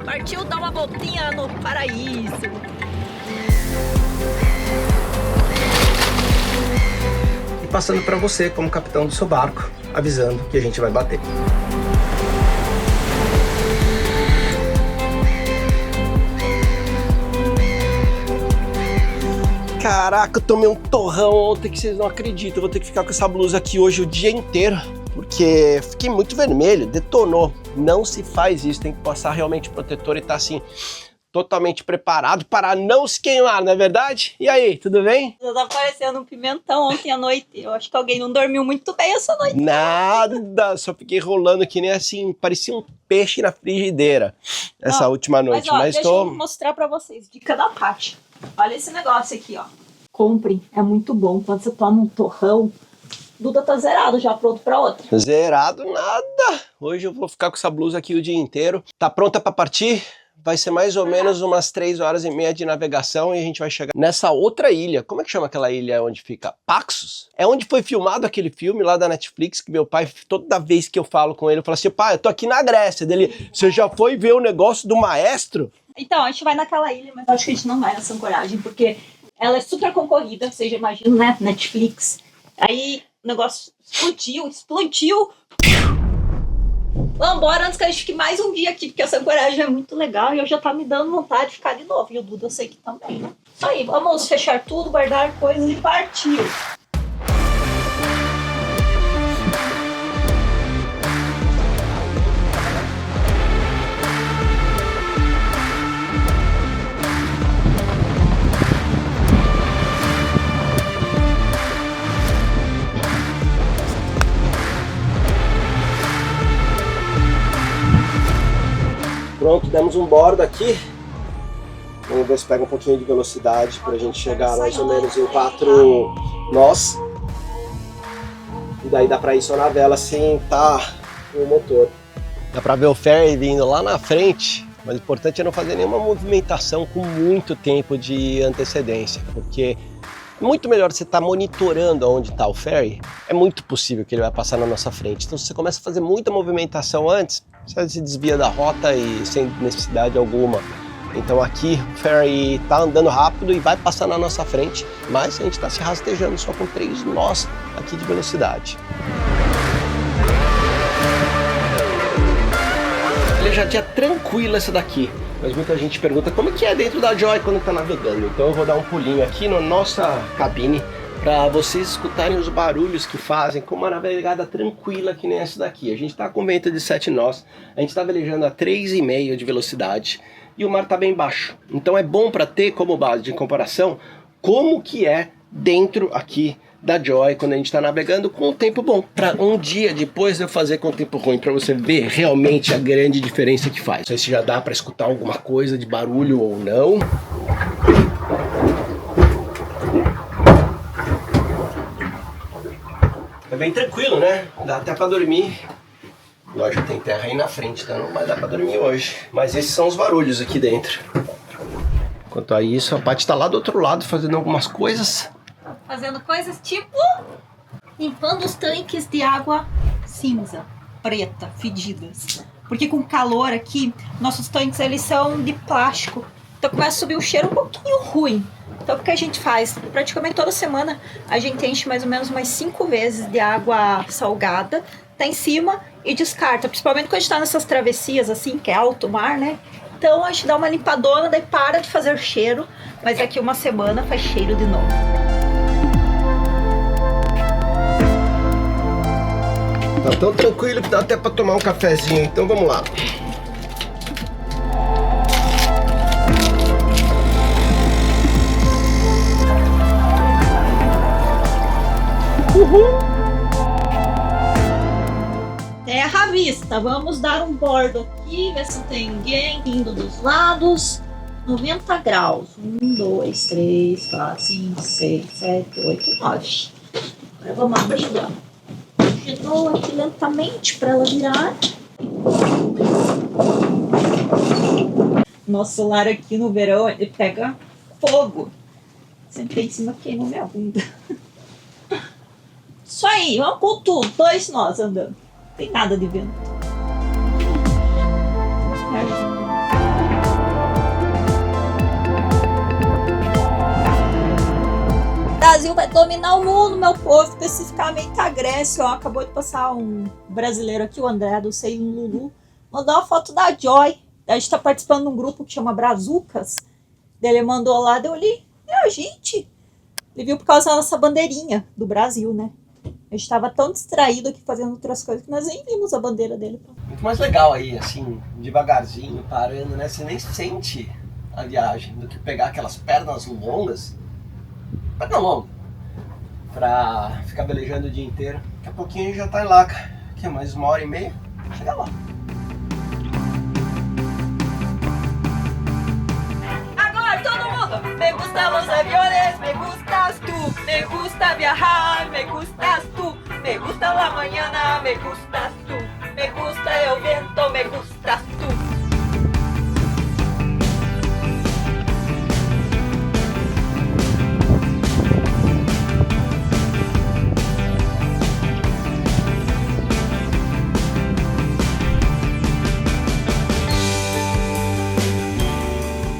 Partiu dar uma voltinha no paraíso. E passando para você como capitão do seu barco, avisando que a gente vai bater. Caraca, eu tomei um torrão ontem que vocês não acreditam. Eu vou ter que ficar com essa blusa aqui hoje o dia inteiro, porque fiquei muito vermelho, detonou. Não se faz isso, tem que passar realmente protetor e tá assim, totalmente preparado para não se queimar, não é verdade? E aí, tudo bem? Tá parecendo um pimentão ontem à noite. Eu acho que alguém não dormiu muito bem essa noite. Nada, só fiquei rolando que nem assim, parecia um peixe na frigideira essa última noite. Mas deixa eu mostrar pra vocês, dica da Paty. Olha esse negócio aqui, ó. Comprem, é muito bom. Quando você toma um torrão, Duda tá zerado já, pronto pra outra. Zerado nada. Hoje eu vou ficar com essa blusa aqui o dia inteiro. Tá pronta pra partir? Vai ser mais ou menos umas 3h30 de navegação e a gente vai chegar nessa outra ilha. Como é que chama aquela ilha onde fica? Paxos? É onde foi filmado aquele filme lá da Netflix, que meu pai, toda vez que eu falo com ele, eu falo assim, pai, eu tô aqui na Grécia. Dele, você já foi ver o negócio do maestro? Então, a gente vai naquela ilha, mas acho que a gente não vai nessa ancoragem, porque ela é super concorrida, você já imagina, né? Netflix. Aí o negócio explodiu. Vambora antes que a gente fique mais um dia aqui, porque essa ancoragem é muito legal e eu já tá me dando vontade de ficar de novo. E o Duda eu sei que também, né? Isso aí, vamos fechar tudo, guardar coisas e partir. Pronto, demos um bordo aqui. Vamos ver se pega um pouquinho de velocidade pra gente chegar mais ou menos em 4 nós. E daí dá pra ir só na vela sem estar com o motor. Dá pra ver o ferry vindo lá na frente, mas o importante é não fazer nenhuma movimentação com muito tempo de antecedência, porque é muito melhor você estar monitorando onde está o ferry. É muito possível que ele vai passar na nossa frente. Então se você começa a fazer muita movimentação antes, você se desvia da rota e sem necessidade alguma. Então aqui o ferry está andando rápido e vai passar na nossa frente, mas a gente está se rastejando só com 3 nós aqui de velocidade. Ele já tinha tranquila essa daqui, mas muita gente pergunta como é que é dentro da Joy quando está navegando. Então eu vou dar um pulinho aqui na nossa cabine para vocês escutarem os barulhos que fazem com uma navegada tranquila que nem essa daqui. A gente está com vento de 7 nós, a gente está velejando a 3,5 de velocidade e o mar está bem baixo. Então é bom para ter como base de comparação como que é dentro aqui da Joy quando a gente está navegando com o tempo bom. Para um dia depois eu fazer com o tempo ruim, para você ver realmente a grande diferença que faz. Não sei se já dá para escutar alguma coisa de barulho ou não. É bem tranquilo, né? Dá até pra dormir. Lógico, tem terra aí na frente, então não vai dar pra dormir hoje. Mas esses são os barulhos aqui dentro. Quanto a isso, a Paty tá lá do outro lado fazendo algumas coisas. Fazendo coisas tipo limpando os tanques de água cinza, preta, fedidas. Porque com calor aqui, nossos tanques eles são de plástico. Então começa a subir um cheiro um pouquinho ruim. Então o que a gente faz? Praticamente toda semana a gente enche mais ou menos umas 5 vezes de água salgada, tá em cima e descarta. Principalmente quando a gente tá nessas travessias assim, que é alto mar, né? Então a gente dá uma limpadona, daí para de fazer cheiro, mas daqui uma semana faz cheiro de novo. Tá tão tranquilo que dá até pra tomar um cafezinho, então vamos lá. Uhul! Terra à vista, vamos dar um bordo aqui, ver se não tem ninguém indo dos lados. 90 graus. 1, 2, 3, 4, 5, 6, 7, 8, 9. Agora vamos abrir de novo aqui lentamente para ela virar. Nosso celular aqui no verão ele pega fogo. Sentei em cima, queimou minha bunda. Isso aí, vamos com tudo. 2 nós andando. Não tem nada de vento. Brasil vai dominar o mundo, meu povo, especificamente a Grécia. Ó, acabou de passar um brasileiro aqui, o André, do Sei Lulu, mandou uma foto da Joy. A gente tá participando de um grupo que chama Brazucas. Ele mandou lá, eu li. Gente, ele viu por causa da nossa bandeirinha do Brasil, né? A gente tava tão distraído aqui fazendo outras coisas que nós nem vimos a bandeira dele. Muito mais legal aí, assim, devagarzinho, parando, né? Você nem sente a viagem do que pegar aquelas pernas longas. Perna longa. Pra ficar velejando o dia inteiro. Daqui a pouquinho a gente já tá em Laca. Aqui é mais 1h30. Chega lá. Agora todo mundo! Me gustan los aviones, me gustas tú. Me gusta viajar, me gustas tú. Me gusta la mañana, me gustas tú. Me gusta el viento, me gustas tú.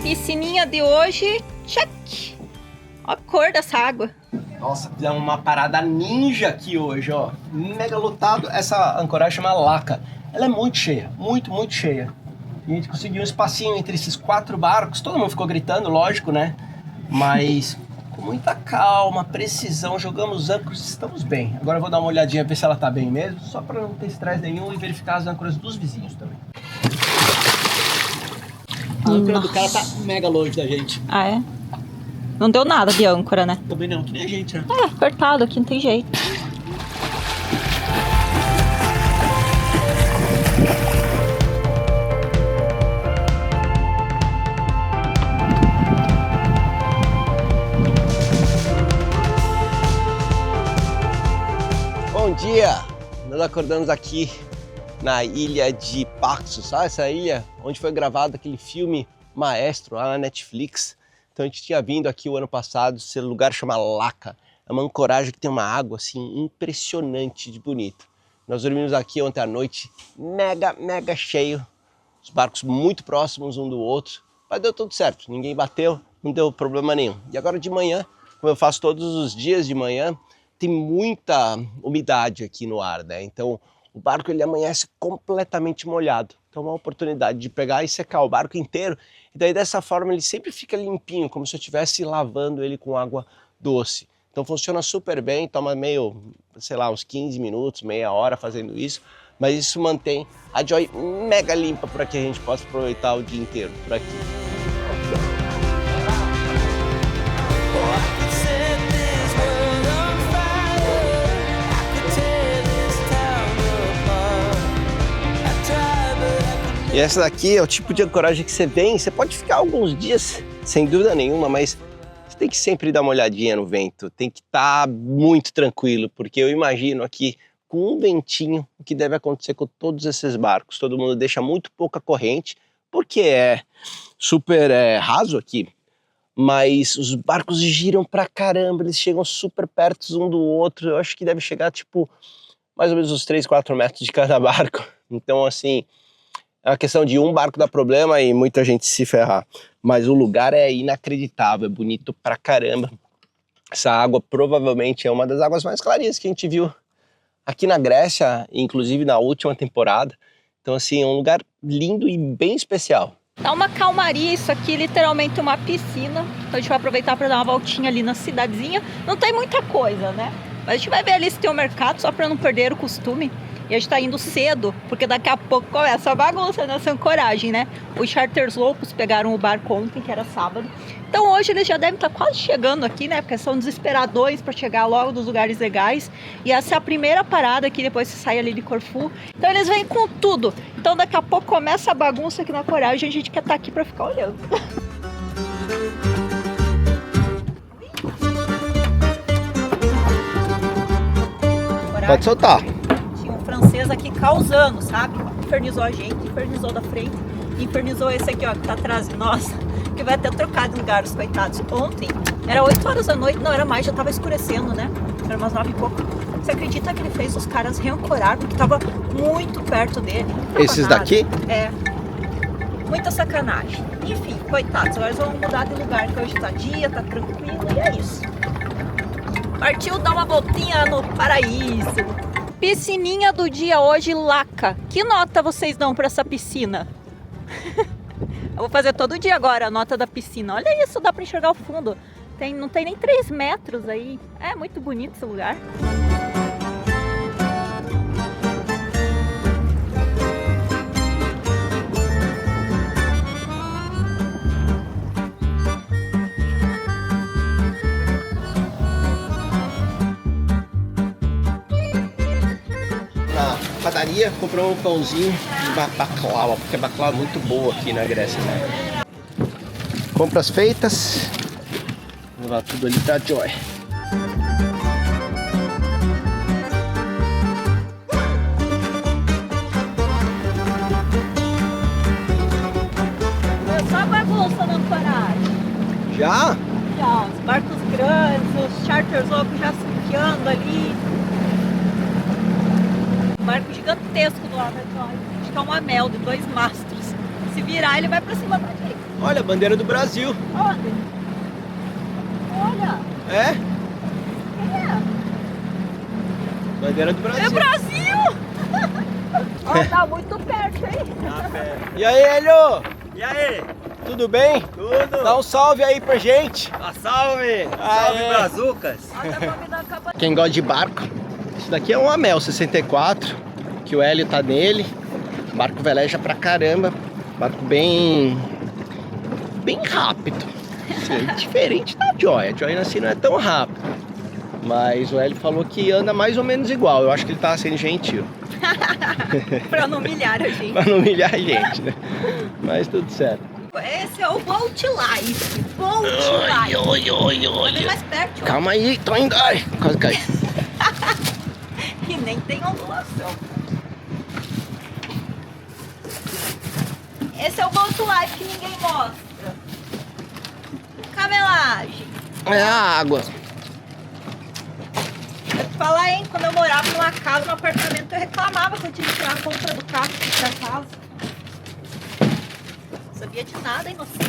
Piscininha de hoje, check! Olha a cor dessa água. Nossa, fizemos uma parada ninja aqui hoje, ó. Mega lotado. Essa ancoragem chama Laca. Ela é muito cheia, muito cheia. E a gente conseguiu um espacinho entre esses 4 barcos. Todo mundo ficou gritando, lógico, né? Mas com muita calma, precisão, jogamos âncoras e estamos bem. Agora eu vou dar uma olhadinha, ver se ela tá bem mesmo, só para não ter estresse nenhum e verificar as âncoras dos vizinhos também. A âncora do cara tá mega longe da gente. Ah, é? Não deu nada de âncora, né? Também não, que nem a gente, né? É, apertado aqui, não tem jeito. Bom dia! Nós acordamos aqui na ilha de Paxos, sabe essa ilha onde foi gravado aquele filme Maestro lá na Netflix. Então a gente tinha vindo aqui o ano passado, esse lugar chama Laca. É uma ancoragem que tem uma água assim impressionante de bonita. Nós dormimos aqui ontem à noite, mega cheio, os barcos muito próximos um do outro, mas deu tudo certo, ninguém bateu, não deu problema nenhum. E agora de manhã, como eu faço todos os dias de manhã, tem muita umidade aqui no ar, né? Então o barco ele amanhece completamente molhado. Então é uma oportunidade de pegar e secar o barco inteiro. E daí dessa forma ele sempre fica limpinho, como se eu estivesse lavando ele com água doce. Então funciona super bem, toma meio, sei lá, uns 15 minutos, meia hora fazendo isso. Mas isso mantém a Joy mega limpa para que a gente possa aproveitar o dia inteiro por aqui. E essa daqui é o tipo de ancoragem que você vem, você pode ficar alguns dias, sem dúvida nenhuma, mas você tem que sempre dar uma olhadinha no vento, tem que estar muito tranquilo, porque eu imagino aqui, com um ventinho, o que deve acontecer com todos esses barcos. Todo mundo deixa muito pouca corrente, porque é super raso aqui, mas os barcos giram pra caramba, eles chegam super perto um do outro. Eu acho que deve chegar tipo mais ou menos uns 3, 4 metros de cada barco. Então assim, é uma questão de um barco dar problema e muita gente se ferrar. Mas o lugar é inacreditável, é bonito pra caramba. Essa água provavelmente é uma das águas mais clarinhas que a gente viu aqui na Grécia, inclusive na última temporada. Então assim, é um lugar lindo e bem especial. Dá uma calmaria isso aqui, literalmente uma piscina. Então a gente vai aproveitar para dar uma voltinha ali na cidadezinha. Não tem muita coisa, né? Mas a gente vai ver ali se tem um mercado, só para não perder o costume. E a gente tá indo cedo, porque daqui a pouco começa a bagunça nessa ancoragem, né? Os charters loucos pegaram o barco ontem, que era sábado. Então hoje eles já devem estar quase chegando aqui, né? Porque são desesperadores para chegar logo dos lugares legais. E essa é a primeira parada aqui, depois você sai ali de Corfu. Então eles vêm com tudo. Então daqui a pouco começa a bagunça aqui na ancoragem e a gente quer estar aqui para ficar olhando. Pode soltar. Francês aqui causando, sabe? Infernizou a gente, infernizou da frente, infernizou esse aqui, ó, que tá atrás de nós, que vai até trocar de lugar, os coitados. Ontem, era 8 horas da noite, não, era mais, já tava escurecendo, né? Era umas 9 e pouco. Você acredita que ele fez os caras reancorar, porque tava muito perto dele? Esses daqui? É. Muita sacanagem. Enfim, coitados, agora eles vão mudar de lugar, que hoje tá dia, tá tranquilo, e é isso. Partiu dar uma voltinha no paraíso. Piscininha do dia hoje, Laca. Que nota vocês dão pra essa piscina? Eu vou fazer todo dia agora a nota da piscina. Olha isso, dá pra enxergar o fundo. Não tem nem 3 metros aí. É muito bonito esse lugar. Na padaria, comprou um pãozinho de baklava, porque a baklava é muito boa aqui na Grécia, né? Compras feitas. Vou levar tudo ali pra Joy. Só bagunça na ancoragem. Já? Já, os barcos grandes, os charters loucos já surfeando ali. Um barco gigantesco do lado da Joy. Acho que é um anel de 2 mastros. Se virar, ele vai pra cima da gente. Olha, a bandeira do Brasil. Onde? Olha. É? É. Bandeira do Brasil. É Brasil! Ó, tá muito perto, hein? E aí, Hélio? E aí? Tudo bem? Tudo? Dá um salve aí pra gente. Salve! Salve, Aê. Brazucas! Quem gosta de barco, isso daqui é um Amel 64, que o Hélio tá nele. O barco veleja pra caramba. Barco bem rápido. Isso é diferente da Joy. A Joy assim não é tão rápido. Mas o Hélio falou que anda mais ou menos igual. Eu acho que ele tá sendo gentil. Pra não humilhar a gente. Pra não humilhar a gente, né? Mas tudo certo. Esse é o Boat Life. Boat Oi, Life. oi, oi, oi. Vem mais perto. Ó. Calma aí, tô indo. Ai, quase caí. E nem tem ondulação. Esse é o Boat Life que ninguém mostra. Camelagem. É a água. Eu te falar, hein? Quando eu morava numa casa, num apartamento, eu reclamava que eu tinha que tirar a compra do carro pra casa. Não sabia de nada, inocente.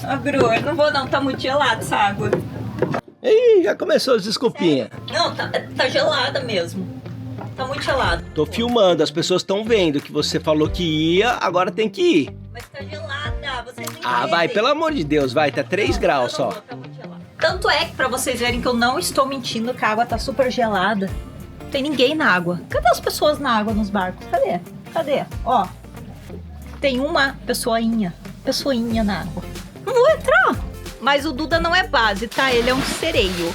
Ó, Gru, eu não vou não, tá muito gelado essa água. Ih, já começou as desculpinhas. Não, tá gelada mesmo. Tá muito gelado. Tô filmando, as pessoas estão vendo que você falou que ia, agora tem que ir. Mas tá gelada, vocês não Ah, entendem. vai, pelo amor de Deus, vai, tá 3 graus Eu não só. vou, tá muito gelado. Tanto é que pra vocês verem que eu não estou mentindo, que a água tá super gelada. Não tem ninguém na água. Cadê as pessoas na água nos barcos? Cadê? Cadê? Ó, tem uma pessoinha na água. Não vou entrar. Mas o Duda não é base, tá? Ele é um sereio.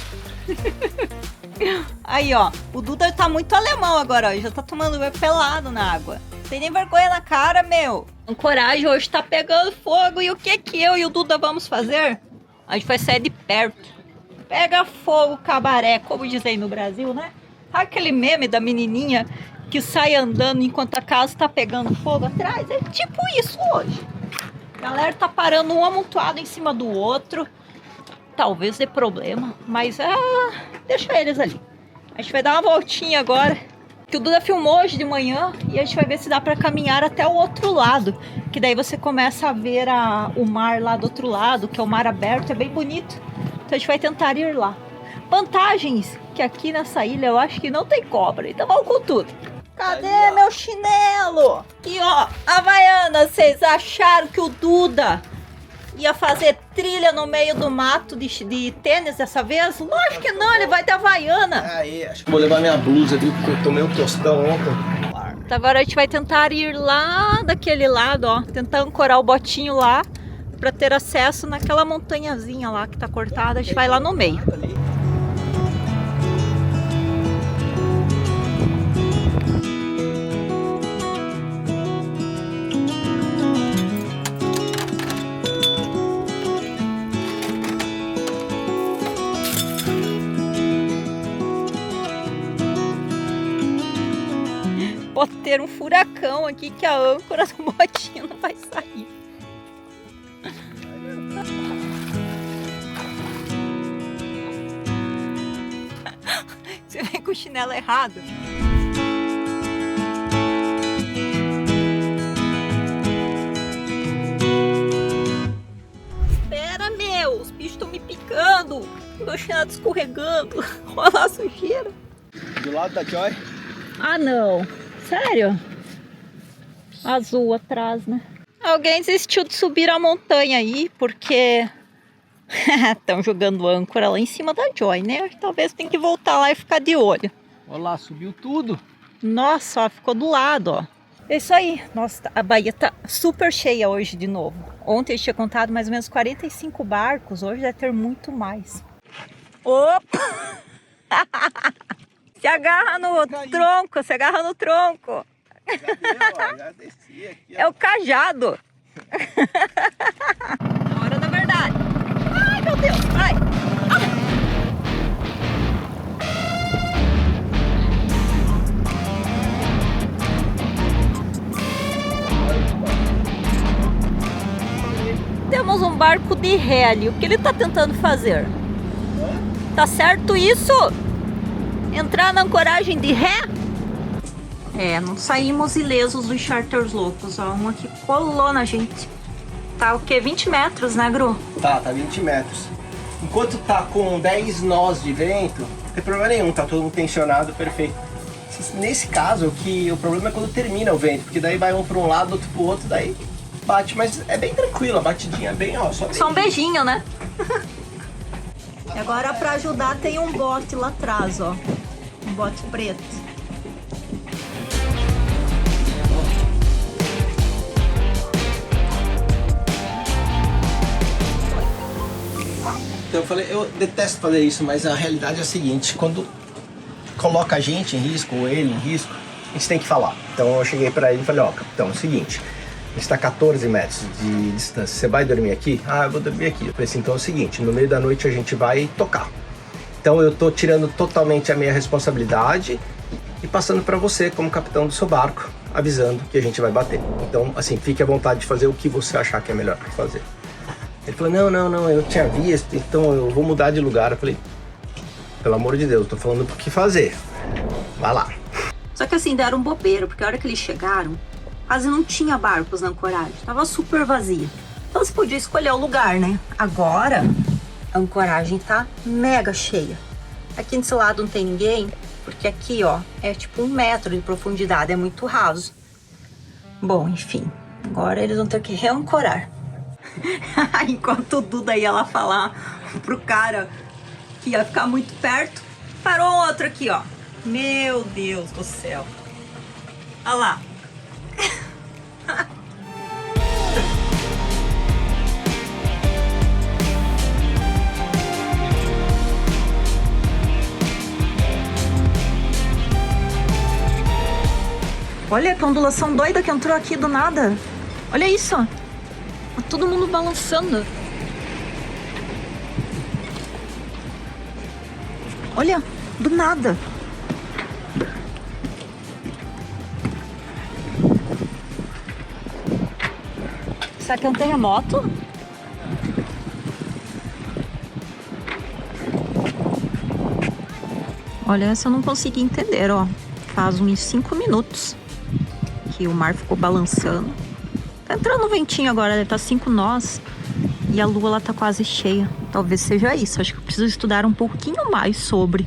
Aí, ó, o Duda tá muito alemão agora, ó. Já tá tomando banho pelado na água. Tem nem vergonha na cara, meu. Coragem, hoje tá pegando fogo. E o que eu e o Duda vamos fazer? A gente vai sair de perto. Pega fogo, cabaré, como dizem no Brasil, né? Sabe aquele meme da menininha que sai andando enquanto a casa tá pegando fogo atrás? É tipo isso hoje. A galera tá parando um amontoado em cima do outro. Talvez dê problema, mas deixa eles ali. A gente vai dar uma voltinha agora. Que o Duda filmou hoje de manhã e a gente vai ver se dá pra caminhar até o outro lado. Que daí você começa a ver o mar lá do outro lado, que é o mar aberto, é bem bonito. Então a gente vai tentar ir lá. Vantagens, que aqui nessa ilha eu acho que não tem cobra, então vamos com tudo. Cadê meu chinelo? E ó, Havaiana, vocês acharam que o Duda ia fazer trilha no meio do mato de tênis dessa vez? Lógico que não, ele vai de Havaiana. Aí, acho que vou levar minha blusa, viu? Porque eu tomei um tostão ontem. Então agora a gente vai tentar ir lá daquele lado, ó. Tentar ancorar o botinho lá pra ter acesso naquela montanhazinha lá que tá cortada. A gente vai lá no meio. Pode ter um furacão aqui que a âncora do botinho não vai sair. Você vem com o chinelo errado. Espera, meu! Os bichos estão me picando! meu chinelo escorregando. Olha a sujeira. Do lado da Joy. Ah, não. Sério? Azul atrás, né? Alguém desistiu de subir a montanha aí, porque estão jogando âncora lá em cima da Joy, né? Talvez tenha que voltar lá e ficar de olho. Olha lá, subiu tudo. Nossa, ó, ficou do lado, ó. É isso aí. Nossa, a Bahia tá super cheia hoje de novo. Ontem eu tinha contado mais ou menos 45 barcos. Hoje deve ter muito mais. Opa! Se agarra no tronco, se agarra no tronco. Já desci aqui, É o cajado. Na hora da verdade. Ai, meu Deus. Ai. Temos um barco de ré ali. O que ele tá tentando fazer? Tá certo isso? Entrar na ancoragem de ré? É, não saímos ilesos dos charters loucos, ó. Um aqui colou na gente. Tá o quê? 20 metros, né, Gru? Tá 20 metros. Enquanto tá com 10 nós de vento, não tem problema nenhum, tá todo mundo tensionado, perfeito. Nesse caso, o problema é quando termina o vento, porque daí vai um para um lado, outro pro outro, daí bate, mas é bem tranquilo, a batidinha é bem, ó, só um beijinho, né? E agora pra ajudar tem um bote lá atrás, ó. Um bote preto. Então eu falei, eu detesto fazer isso, mas a realidade é a seguinte, quando coloca a gente em risco, ou ele em risco, a gente tem que falar. Então eu cheguei pra ele e falei, ó, capitão, é o seguinte, a gente tá a 14 metros de distância, você vai dormir aqui? Ah, eu vou dormir aqui. Eu falei assim, então é o seguinte, no meio da noite a gente vai tocar. Então eu tô tirando totalmente a minha responsabilidade e passando pra você como capitão do seu barco, avisando que a gente vai bater. Então, assim, fique à vontade de fazer o que você achar que é melhor pra fazer. Ele falou, não, eu tinha visto, então eu vou mudar de lugar. Eu falei, pelo amor de Deus, tô falando o que fazer. Vai lá. Só que assim, deram um bobeiro, porque a hora que eles chegaram, quase não tinha barcos na ancoragem, tava super vazia. Então você podia escolher o lugar, né? Agora, a ancoragem tá mega cheia. Aqui desse lado não tem ninguém, porque aqui, ó, é tipo 1 metro de profundidade, é muito raso. Bom, enfim, agora eles vão ter que reancorar. Enquanto o Duda ia lá falar pro cara que ia ficar muito perto, parou outro aqui, ó. Meu Deus do céu. Olha lá. Olha que ondulação doida que entrou aqui do nada. Olha isso. Tá todo mundo balançando. Olha, do nada. Será que é um terremoto? Olha, essa eu não consegui entender, ó. Faz uns 5 minutos que o mar ficou balançando. Tá entrando um ventinho agora, deve estar 5 nós. E a lua, ela tá quase cheia. Talvez seja isso. Acho que eu preciso estudar um pouquinho mais sobre.